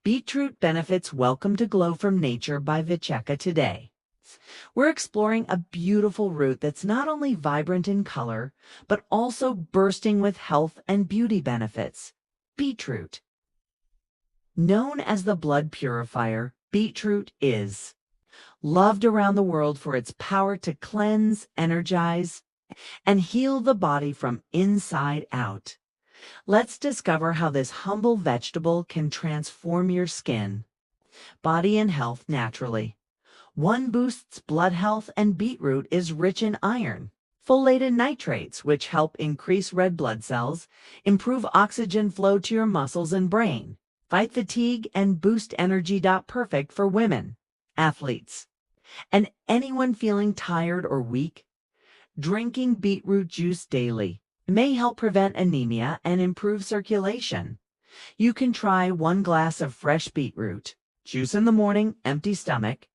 Beetroot benefits welcome to Glow from Nature by Vicheka today. We're exploring a beautiful root that's not only vibrant in color, but also bursting with health and beauty benefits. Beetroot. Known as the blood purifier, beetroot is loved around the world for its power to cleanse, energize, and heal the body from inside out. Let's discover how this humble vegetable can transform your skin, body, and health naturally. 1 boosts blood health, and beetroot is rich in iron, folate, and nitrates, which help increase red blood cells, improve oxygen flow to your muscles and brain, fight fatigue, and boost energy. Perfect for women, athletes, and anyone feeling tired or weak. Drinking beetroot juice daily may help prevent anemia and improve circulation. You can try 1 glass of fresh beetroot juice in the morning, empty stomach.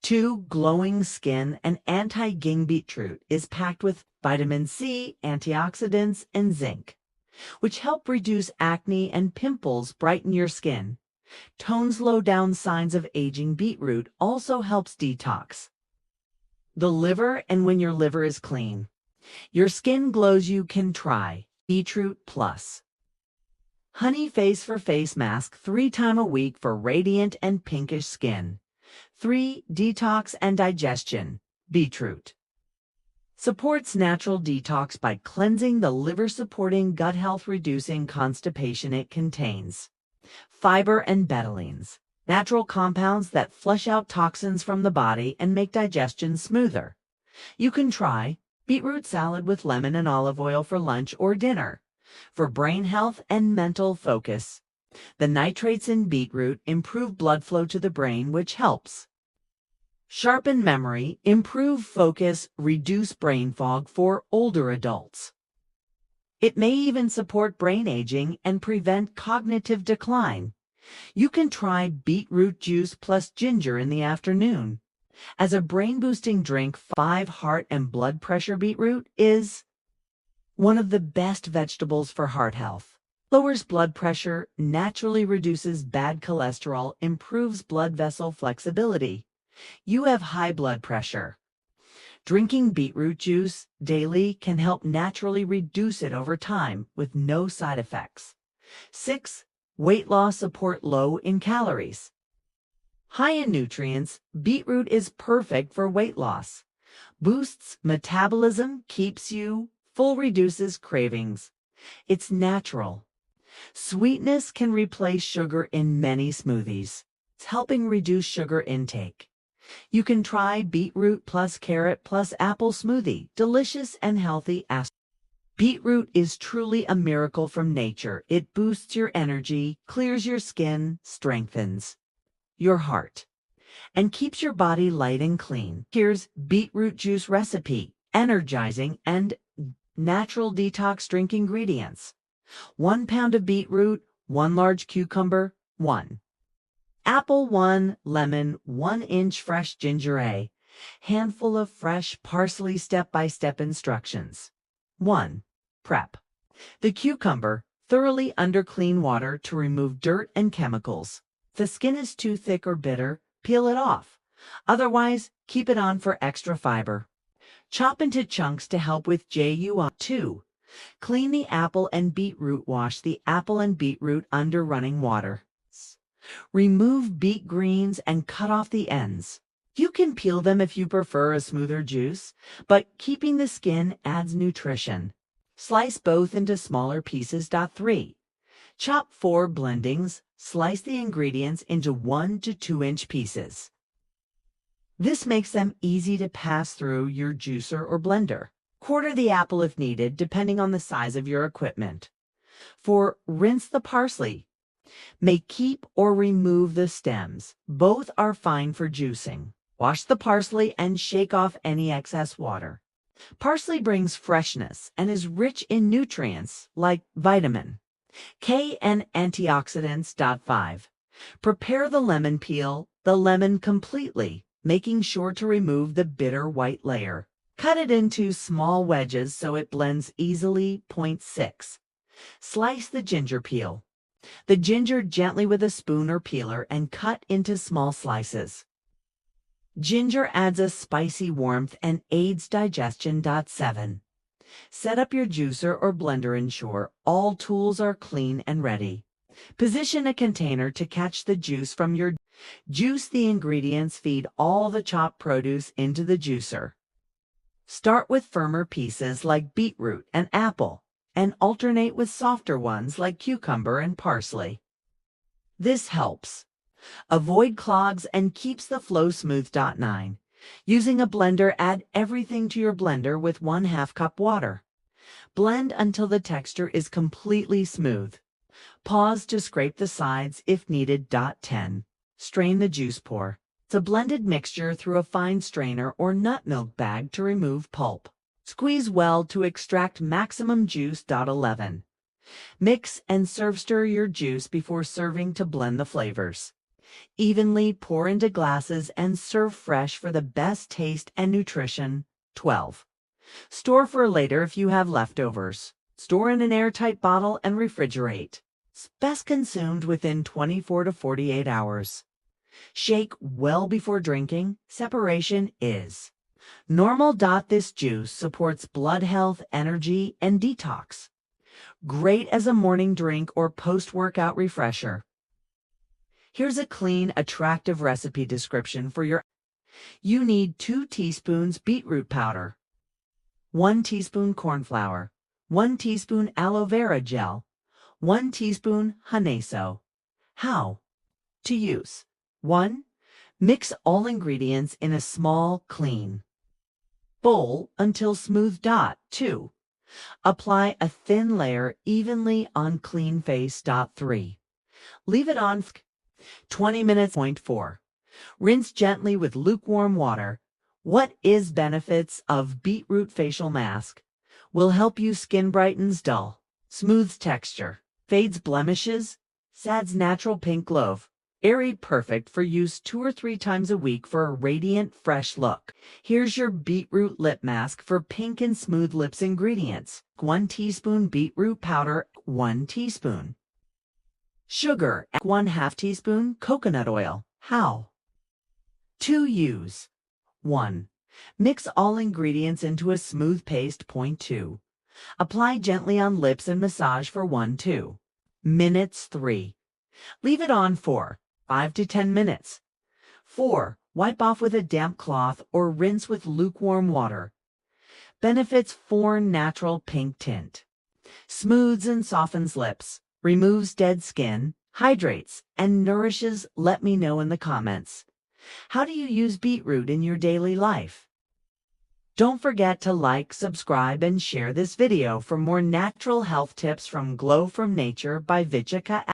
2. Glowing skin. And anti-aging beetroot is packed with vitamin C, antioxidants, and zinc, which help reduce acne and pimples, brighten your skin. Tone slow down signs of aging. Beetroot also helps detox the liver, and when your liver is clean, your skin glows. You can try Beetroot Plus Honey Face for face mask 3 times a week for radiant and pinkish skin. 3. Detox and digestion. Beetroot supports natural detox by cleansing the liver, supporting gut health, reducing constipation. It contains fiber and betalains, natural compounds that flush out toxins from the body and make digestion smoother. You can try beetroot salad with lemon and olive oil for lunch or dinner. For brain health and mental focus, the nitrates in beetroot improve blood flow to the brain, which helps sharpen memory, improve focus, reduce brain fog for older adults. It may even support brain aging and prevent cognitive decline. You can try beetroot juice plus ginger in the afternoon as a brain-boosting drink. 5. Heart and blood pressure. Beetroot is one of the best vegetables for heart health. Lowers blood pressure, naturally reduces bad cholesterol, improves blood vessel flexibility. You have high blood pressure. Drinking beetroot juice daily can help naturally reduce it over time with no side effects. 6. Weight loss support, low in calories, high in nutrients. Beetroot is perfect for weight loss. Boosts metabolism, keeps you full, reduces cravings. It's natural. Sweetness can replace sugar in many smoothies. It's helping reduce sugar intake. You can try beetroot plus carrot plus apple smoothie. Delicious and healthy. Beetroot is truly a miracle from nature. It boosts your energy, clears your skin, strengthens your heart, and keeps your body light and clean. Here's beetroot juice recipe. Energizing and natural detox drink ingredients: 1 pound of beetroot, 1 large cucumber, 1 apple, 1 lemon, 1 inch fresh ginger, a handful of fresh parsley. Step-by-step instructions. 1. Prep the cucumber thoroughly under clean water to remove dirt and chemicals. If the skin is too thick or bitter, peel it off. Otherwise, keep it on for extra fiber. Chop into chunks to help with GUI. 2. Clean the apple and beetroot. Wash the apple and beetroot under running water. Remove beet greens and cut off the ends. You can peel them if you prefer a smoother juice, but keeping the skin adds nutrition. Slice both into smaller pieces. 3. Chop 4 blendings. Slice the ingredients into 1 to 2 inch pieces. This makes them easy to pass through your juicer or blender. Quarter the apple if needed, depending on the size of your equipment. 4. Rinse the parsley. May keep or remove the stems. Both are fine for juicing. Wash the parsley and shake off any excess water. Parsley brings freshness and is rich in nutrients like vitamin K and antioxidants. 5. Prepare the lemon. Peel the lemon completely, making sure to remove the bitter white layer. Cut it into small wedges so it blends easily. 6. Slice the ginger. Peel The ginger gently with a spoon or peeler and cut into small slices. Ginger adds a spicy warmth and aids digestion. 7. Set up your juicer or blender. Ensure all tools are clean and ready. Position a container to catch the juice from your juice. The ingredients. Feed all the chopped produce into the juicer. Start with firmer pieces like beetroot and apple, and alternate with softer ones like cucumber and parsley. This helps avoid clogs and keeps the flow smooth. 9. Using a blender, add everything to your blender with 1/2 cup water. Blend until the texture is completely smooth. Pause to scrape the sides if needed. 10. Strain the juice. Pour the blended mixture through a fine strainer or nut milk bag to remove pulp. Squeeze well to extract maximum juice. 11. Mix and serve. Stir your juice before serving to blend the flavors. Evenly pour into glasses and serve fresh for the best taste and nutrition. 12. Store for later if you have leftovers. Store in an airtight bottle and refrigerate. Best consumed within 24 to 48 hours. Shake well before drinking. Separation is normal. This juice supports blood health, energy, and detox. Great as a morning drink or post-workout refresher. Here's a clean, attractive recipe description for your. You need 2 teaspoons beetroot powder, 1 teaspoon corn flour, 1 teaspoon aloe vera gel, 1 teaspoon Haneso. How to use. 1. Mix all ingredients in a small, clean bowl until smooth. 2. Apply a thin layer evenly on clean face. 3. Leave it on 20 minutes. 4. Rinse gently with lukewarm water. What is benefits of beetroot facial mask? Will help you skin brightens dull, smooths texture, fades blemishes, adds natural pink glow. Airy, perfect for use 2 or 3 times a week for a radiant, fresh look. Here's your beetroot lip mask for pink and smooth lips. Ingredients: 1 teaspoon beetroot powder, 1 teaspoon sugar, 1/2 teaspoon coconut oil. How to use. 1. Mix all ingredients into a smooth paste. 2. Apply gently on lips and massage for 1-2 minutes. 3. Leave it on for 5 to 10 minutes. 4. Wipe off with a damp cloth or rinse with lukewarm water. Benefits: 4. Natural pink tint. Smooths and softens lips. Removes dead skin. Hydrates and nourishes. Let me know in the comments. How do you use beetroot in your daily life? Don't forget to like, subscribe, and share this video for more natural health tips from Glow from Nature by Vichaka.